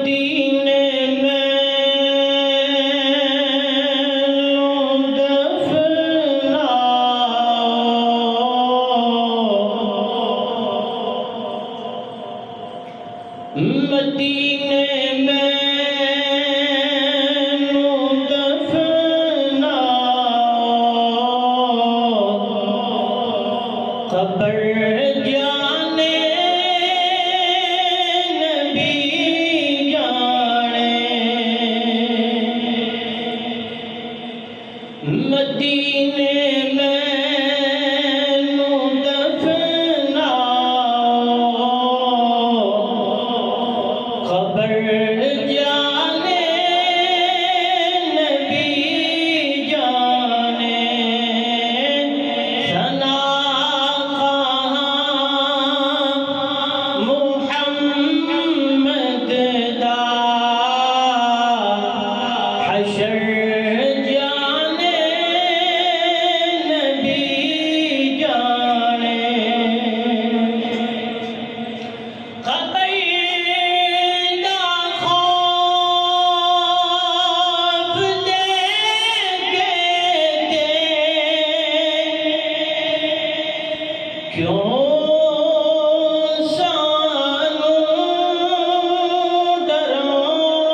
مدینے میں لوں دفنا مدینے میں لوں دفنا قبر جانے نبی جانے مدینے میں لوں دفنا قبر جانے نبی جانے ثنا محمد دا حشر جانے نبی جانے قبر دا خوف دیکھے کیوں